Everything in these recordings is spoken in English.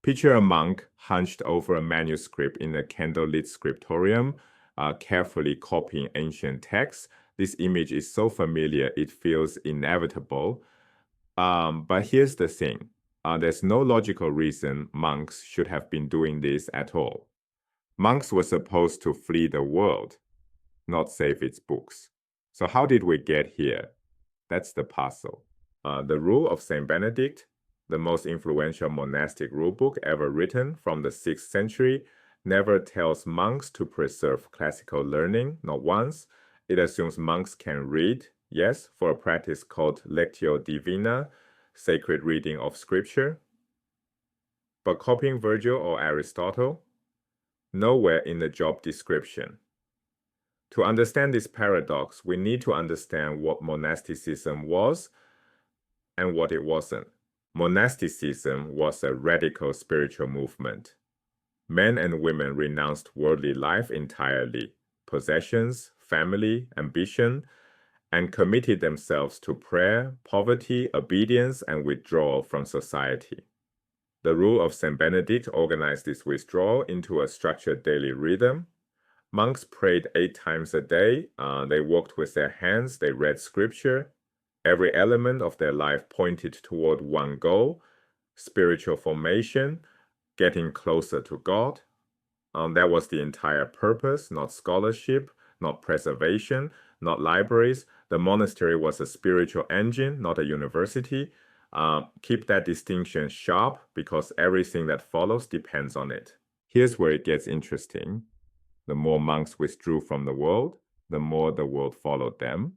Picture a monk hunched over a manuscript in a candlelit scriptorium, carefully copying ancient texts. This image is so familiar, it feels inevitable. But here's the thing. There's no logical reason monks should have been doing this at all. Monks were supposed to flee the world, not save its books. So how did we get here? That's the puzzle. The Rule of Saint Benedict, the most influential monastic rulebook ever written from the 6th century, never tells monks to preserve classical learning, not once. It assumes monks can read, yes, for a practice called Lectio divina, sacred reading of scripture. But copying Virgil or Aristotle? Nowhere in the job description. To understand this paradox, we need to understand what monasticism was and what it wasn't. Monasticism was a radical spiritual movement. Men and women renounced worldly life entirely, possessions, family, ambition, and committed themselves to prayer, poverty, obedience, and withdrawal from society. The Rule of Saint Benedict organized this withdrawal into a structured daily rhythm. Monks prayed 8 times a day. They walked with their hands. They read scripture. Every element of their life pointed toward one goal: spiritual formation, getting closer to God. That was the entire purpose, not scholarship, not preservation, not libraries. The monastery was a spiritual engine, not a university. Keep that distinction sharp, because everything that follows depends on it. Here's where it gets interesting. The more monks withdrew from the world, the more the world followed them.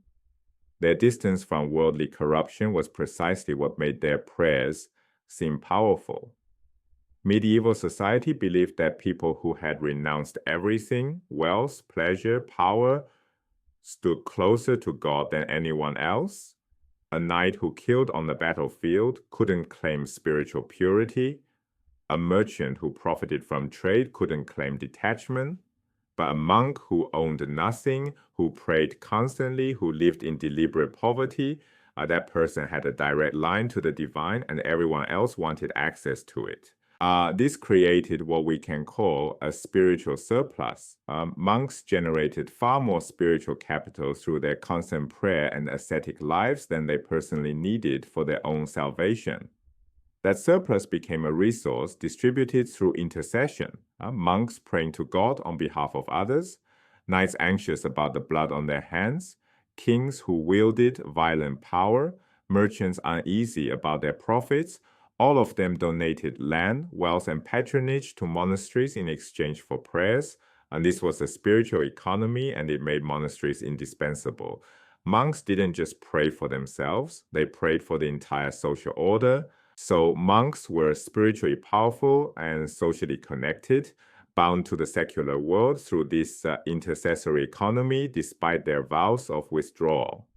Their distance from worldly corruption was precisely what made their prayers seem powerful. Medieval society believed that people who had renounced everything, wealth, pleasure, power, stood closer to God than anyone else. A knight who killed on the battlefield couldn't claim spiritual purity. A merchant who profited from trade couldn't claim detachment. But a monk who owned nothing, who prayed constantly, who lived in deliberate poverty, that person had a direct line to the divine, and everyone else wanted access to it. This created what we can call a spiritual surplus. Monks generated far more spiritual capital through their constant prayer and ascetic lives than they personally needed for their own salvation. That surplus became a resource distributed through intercession. Monks praying to God on behalf of others, knights anxious about the blood on their hands, kings who wielded violent power, merchants uneasy about their profits. All of them donated land, wealth, and patronage to monasteries in exchange for prayers. And this was a spiritual economy, and it made monasteries indispensable. Monks didn't just pray for themselves, they prayed for the entire social order. So monks were spiritually powerful and socially connected, bound to the secular world through this intercessory economy despite their vows of withdrawal.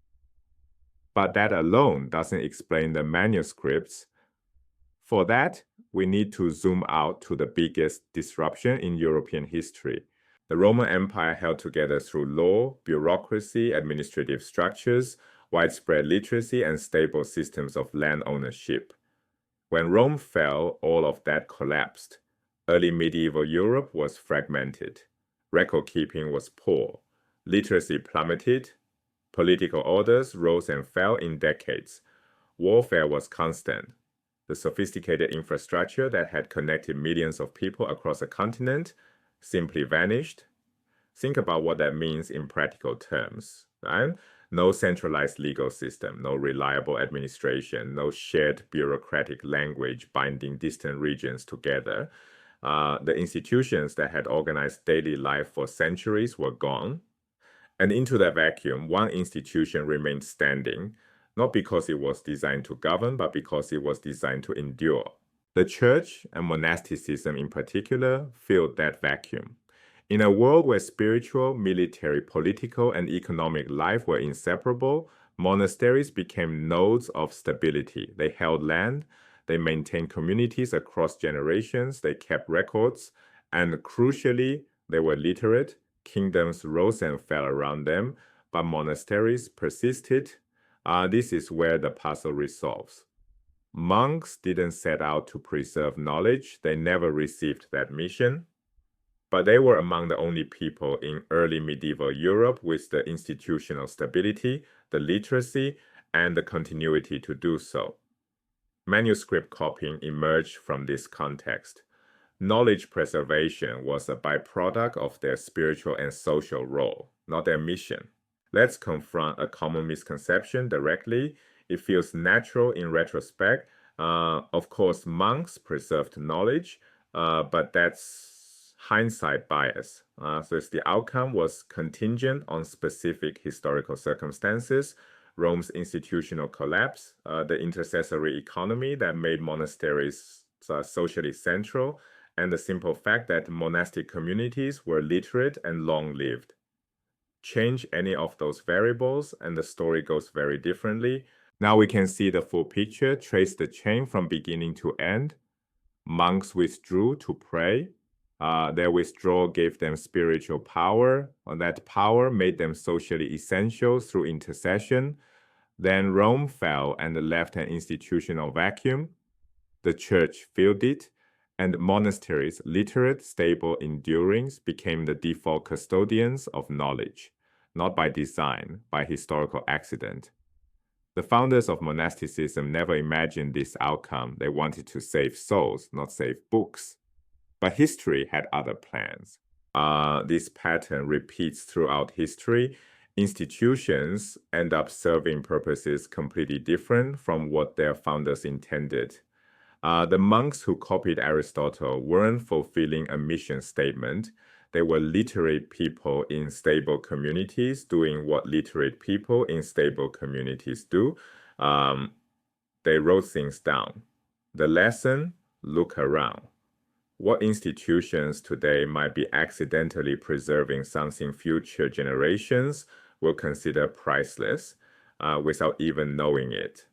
But that alone doesn't explain the manuscripts. For that, we need to zoom out to the biggest disruption in European history. The Roman Empire held together through law, bureaucracy, administrative structures, widespread literacy, and stable systems of land ownership. When Rome fell, all of that collapsed. Early medieval Europe was fragmented. Record-keeping was poor. Literacy plummeted. Political orders rose and fell in decades. Warfare was constant. The sophisticated infrastructure that had connected millions of people across a continent simply vanished. Think about what that means in practical terms, right? No centralized legal system, no reliable administration, no shared bureaucratic language binding distant regions together. The institutions that had organized daily life for centuries were gone. And into that vacuum, one institution remained standing, not because it was designed to govern, but because it was designed to endure. The church, and monasticism in particular, filled that vacuum. In a world where spiritual, military, political, and economic life were inseparable, monasteries became nodes of stability. They held land, they maintained communities across generations, they kept records, and crucially, they were literate. Kingdoms rose and fell around them, but monasteries persisted. This is where the puzzle resolves. Monks didn't set out to preserve knowledge. They never received that mission. But they were among the only people in early medieval Europe with the institutional stability, the literacy, and the continuity to do so. Manuscript copying emerged from this context. Knowledge preservation was a byproduct of their spiritual and social role, not their mission. Let's confront a common misconception directly. It feels natural in retrospect. Of course, monks preserved knowledge, but that's hindsight bias. So the outcome was contingent on specific historical circumstances. Rome's institutional collapse, the intercessory economy that made monasteries socially central, and the simple fact that monastic communities were literate and long-lived. Change any of those variables and the story goes very differently. Now we can see the full picture, trace the chain from beginning to end. Monks withdrew to pray. Their withdrawal gave them spiritual power, and that power made them socially essential through intercession. Then Rome fell and left an institutional vacuum. The church filled it, and monasteries, literate, stable, enduring, became the default custodians of knowledge, not by design, by historical accident. The founders of monasticism never imagined this outcome. They wanted to save souls, not save books. But history had other plans. This pattern repeats throughout history. Institutions end up serving purposes completely different from what their founders intended. The monks who copied Aristotle weren't fulfilling a mission statement. They were literate people in stable communities doing what literate people in stable communities do. They wrote things down. The lesson, look around. What institutions today might be accidentally preserving something future generations will consider priceless without even knowing it?